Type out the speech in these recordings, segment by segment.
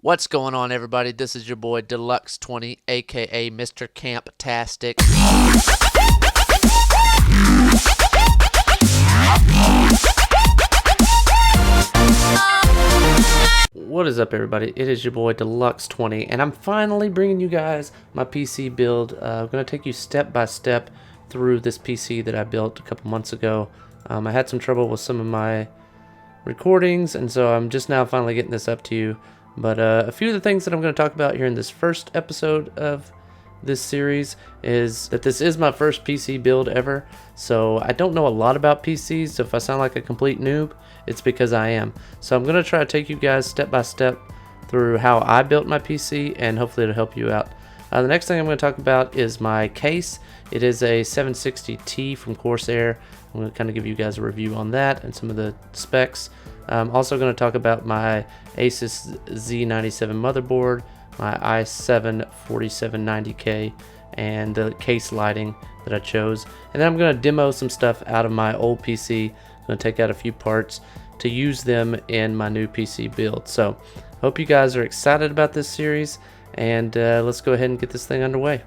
What's going on, everybody? This is your boy Deluxe20, aka Mr. Camptastic. What is up, everybody? It is your boy Deluxe20, and I'm finally bringing you guys my PC build. I'm going to take you step by step through this PC that I built a couple months ago. I had some trouble with some of my recordings, and so I'm just now finally getting this up to you. But a few of the things that I'm going to talk about here in this first episode of this series is that this is my first PC build ever. So I don't know a lot about PCs, so if I sound like a complete noob, it's because I am. So I'm going to try to take you guys step by step through how I built my PC, and hopefully it'll help you out. The next thing I'm going to talk about is my case. It is a 760T from Corsair. I'm going to kind of give you guys a review on that and some of the specs. I'm also going to talk about my ASUS Z97 Motherboard, my i7 4790K, and the case lighting that I chose. And then I'm going to demo some stuff out of my old PC. I'm going to take out a few parts to use them in my new PC build. So hope you guys are excited about this series, and let's go ahead and get this thing underway.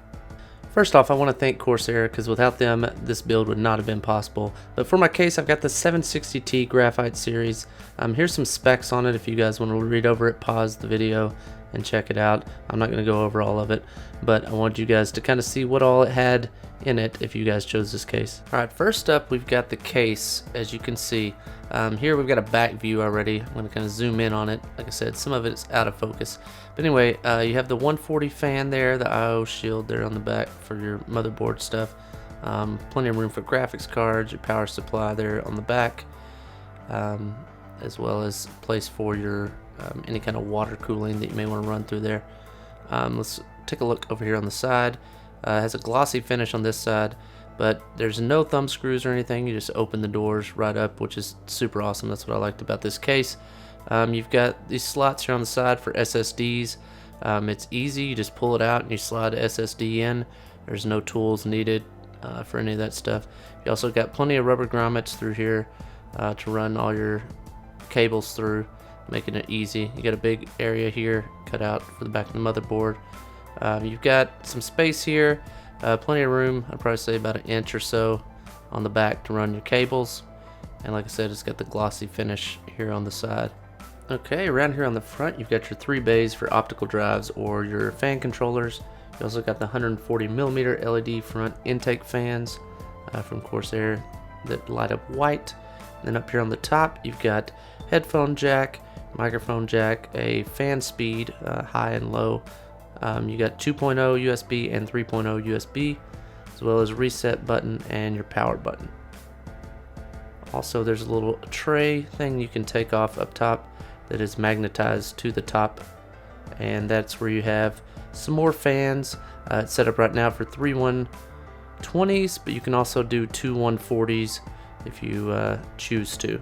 First off, I want to thank Corsair, because without them, this build would not have been possible. But for my case, I've got the 760T Graphite series. Here's some specs on it if you guys want to read over it, pause the video, and check it out. I'm not going to go over all of it, but I want you guys to kind of see what all it had in it if you guys chose this case. Alright, first up, we've got the case. As you can see, here we've got a back view already. I'm going to kind of zoom in on it. Like I said, some of it's out of focus. But anyway, you have the 140 fan there, the I/O shield there on the back for your motherboard stuff. Plenty of room for graphics cards, your power supply there on the back, as well as place for your any kind of water cooling that you may want to run through there. Let's take a look over here on the side. It has a glossy finish on this side, but there's no thumb screws or anything. You just open the doors right up, which is super awesome. That's what I liked about this case. You've got these slots here on the side for SSDs. It's easy. You just pull it out and you slide a SSD in. There's no tools needed for any of that stuff. You also got plenty of rubber grommets through here to run all your cables through, making it easy. You got a big area here cut out for the back of the motherboard. You've got some space here, plenty of room. I'd probably say about an inch or so on the back to run your cables. And like I said, it's got the glossy finish here on the side. Okay, around here on the front, you've got your 3 bays for optical drives or your fan controllers. You also got the 140mm LED front intake fans from Corsair that light up white. And then up here on the top, you've got headphone jack, microphone jack, a fan speed, high and low. You got 2.0 USB and 3.0 USB, as well as reset button and your power button. Also, there's a little tray thing you can take off up top that is magnetized to the top, and that's where you have some more fans. It's set up right now for 3 120s, but you can also do 2 140s if you choose to,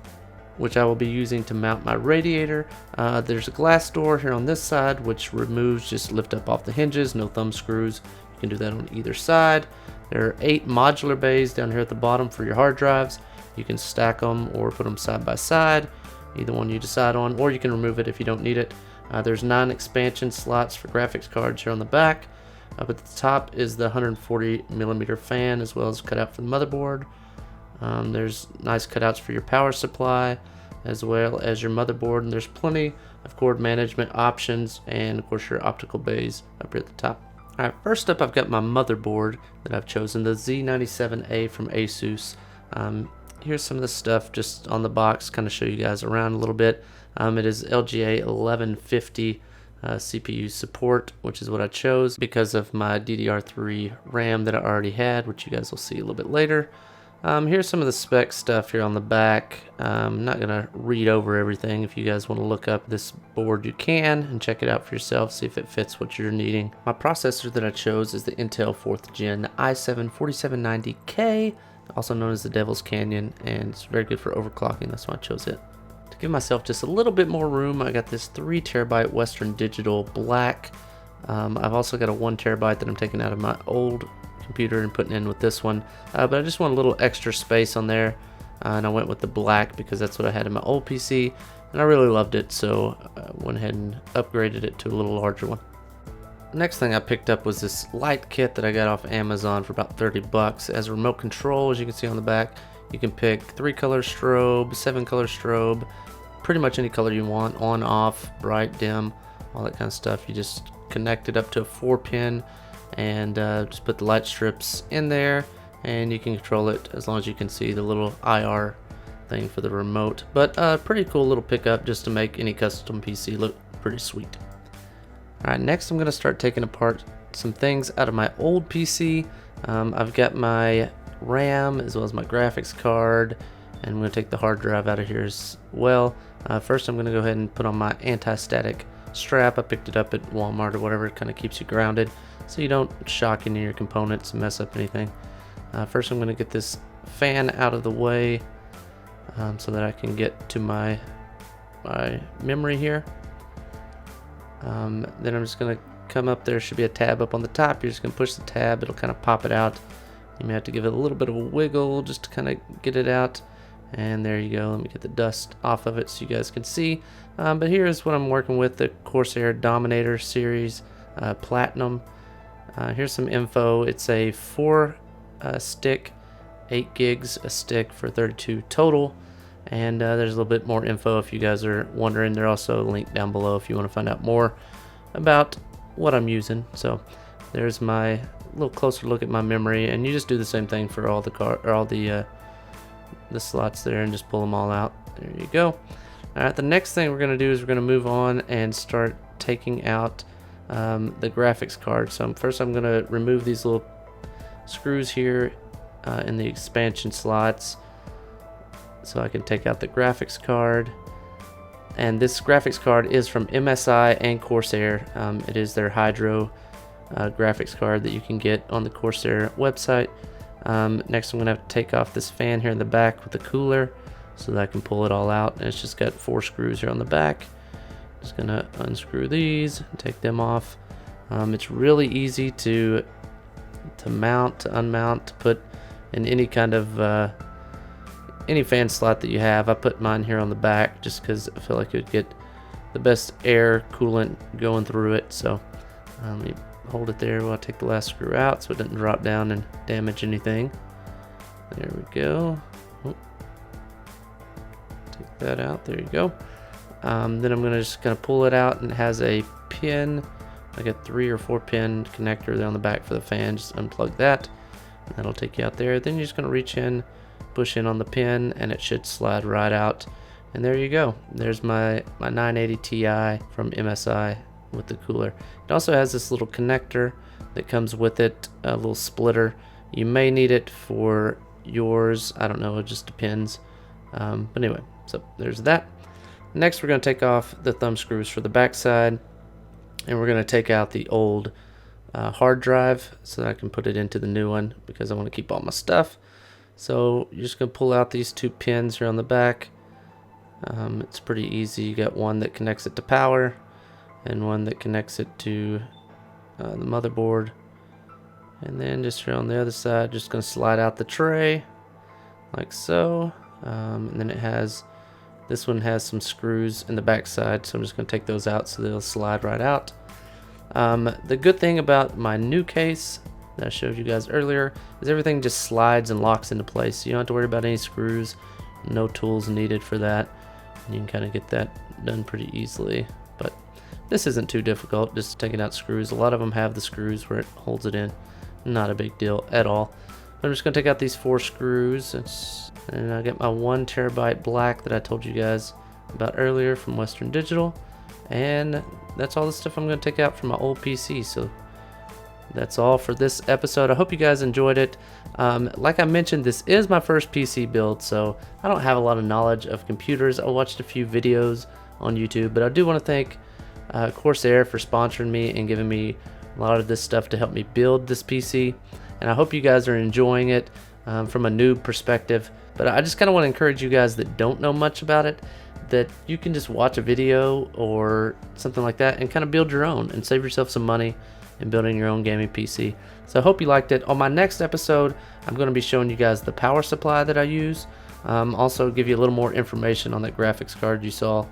which I will be using to mount my radiator. There's a glass door here on this side, which removes, just lift up off the hinges, no thumb screws. You can do that on either side. There are 8 modular bays down here at the bottom for your hard drives. You can stack them or put them side by side, either one you decide on, or you can remove it if you don't need it. There's 9 expansion slots for graphics cards here on the back. Up at the top is the 140mm fan, as well as cut out for the motherboard. There's nice cutouts for your power supply, as well as your motherboard, and there's plenty of cord management options, and of course your optical bays up here at the top. Alright, first up, I've got my motherboard that I've chosen, the Z97A from ASUS. Here's some of the stuff just on the box, kind of show you guys around a little bit. It is LGA 1150 CPU support, which is what I chose because of my DDR3 RAM that I already had, which you guys will see a little bit later. Here's some of the spec stuff here on the back. I'm not going to read over everything. If you guys want to look up this board, you can, and check it out for yourself, see if it fits what you're needing. My processor that I chose is the Intel 4th Gen i7 4790K, also known as the Devil's Canyon, and it's very good for overclocking. That's why I chose it. To give myself just a little bit more room, I got this 3TB Western Digital Black. I've also got a 1TB that I'm taking out of my old computer and putting in with this one, but I just want a little extra space on there, and I went with the black because that's what I had in my old PC. and I really loved it, so I went ahead and upgraded it to a little larger one. Next thing I picked up was this light kit that I got off Amazon for about 30 bucks. As a remote control, as you can see on the back, you can pick 3-color strobe, 7-color strobe, pretty much any color you want, on, off, bright, dim, all that kind of stuff. You just connect it up to a 4-pin and just put the light strips in there, and you can control it as long as you can see the little IR thing for the remote. But pretty cool little pickup just to make any custom PC look pretty sweet. Alright, next I'm going to start taking apart some things out of my old PC. I've got my RAM as well as my graphics card, and I'm going to take the hard drive out of here as well. First I'm going to go ahead and put on my anti-static strap. I picked it up at Walmart or whatever. It kind of keeps you grounded so you don't shock any of your components and mess up anything. First I'm going to get this fan out of the way so that I can get to my memory here. Then I'm just going to come up. There should be a tab up on the top. You're just going to push the tab. It'll kind of pop it out. You may have to give it a little bit of a wiggle just to kind of get it out. And there you go. Let me get the dust off of it so you guys can see. But here's what I'm working with, the Corsair Dominator series Platinum. Here's some info. It's a 4 stick, 8 gigs a stick for 32 total. And there's a little bit more info if you guys are wondering. There's also a link down below if you want to find out more about what I'm using. So there's my little closer look at my memory, and you just do the same thing for all the slots there and just pull them all out. There you go. All right, the next thing we're going to do is we're going to move on and start taking out the graphics card. So first I'm going to remove these little screws here in the expansion slots, so I can take out the graphics card. And this graphics card is from MSI and Corsair. It is their Hydro graphics card that you can get on the Corsair website. Next I'm going to have to take off this fan here in the back with the cooler so that I can pull it all out. And it's just got 4 screws here on the back. Just going to unscrew these and take them off. It's really easy to mount, to unmount, to put in any kind of any fan slot that you have. I put mine here on the back just because I feel like it would get the best air coolant going through it. So let me hold it there while I take the last screw out so it doesn't drop down and damage anything. There we go. Oh. Take that out. There you go. Then I'm just gonna pull it out, and it has a pin, like a 3 or 4 pin connector there on the back for the fan. Just unplug that, and that'll take you out there. Then you're just gonna reach in, push in on the pin, and it should slide right out. And there you go. There's my 980 Ti from MSI with the cooler. It also has this little connector that comes with it, a little splitter. You may need it for yours. I don't know. It just depends. But anyway, so there's that. Next, we're going to take off the thumb screws for the back side, and we're going to take out the old hard drive so that I can put it into the new one because I want to keep all my stuff. So you're just going to pull out these 2 pins here on the back. It's pretty easy. You got one that connects it to power and one that connects it to the motherboard. And then just here on the other side, just going to slide out the tray like so. And then this one has some screws in the back side, so I'm just going to take those out so they'll slide right out. The good thing about my new case that I showed you guys earlier is everything just slides and locks into place, so you don't have to worry about any screws. No tools needed for that, and you can kind of get that done pretty easily. But this isn't too difficult, just taking out screws. A lot of them have the screws where it holds it in. Not a big deal at all. I'm just going to take out these 4 screws, and I get my 1 terabyte black that I told you guys about earlier from Western Digital. And that's all the stuff I'm going to take out from my old PC. So that's all for this episode. I hope you guys enjoyed it. Like I mentioned, this is my first PC build, so I don't have a lot of knowledge of computers. I watched a few videos on YouTube, but I do want to thank Corsair for sponsoring me and giving me a lot of this stuff to help me build this PC. And I hope you guys are enjoying it from a noob perspective. But I just kind of want to encourage you guys that don't know much about it, that you can just watch a video or something like that and kind of build your own and save yourself some money in building your own gaming PC. So I hope you liked it. On my next episode, I'm going to be showing you guys the power supply that I use. Also give you a little more information on that graphics card you saw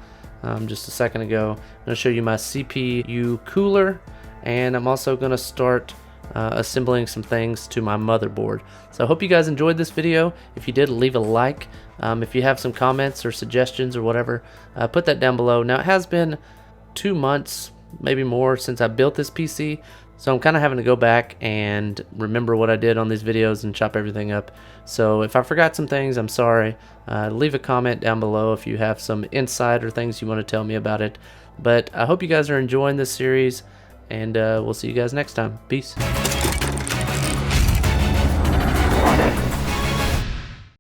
just a second ago. I'm going to show you my CPU cooler, and I'm also going to start assembling some things to my motherboard. So I hope you guys enjoyed this video. If you did, leave a like. If you have some comments or suggestions or whatever, put that down below. Now, it has been 2 months, maybe more, since I built this PC, so I'm kind of having to go back and remember what I did on these videos and chop everything up. So if I forgot some things, I'm sorry. Leave a comment down below if you have some insight or things you want to tell me about it. But I hope you guys are enjoying this series, and we'll see you guys next time. Peace.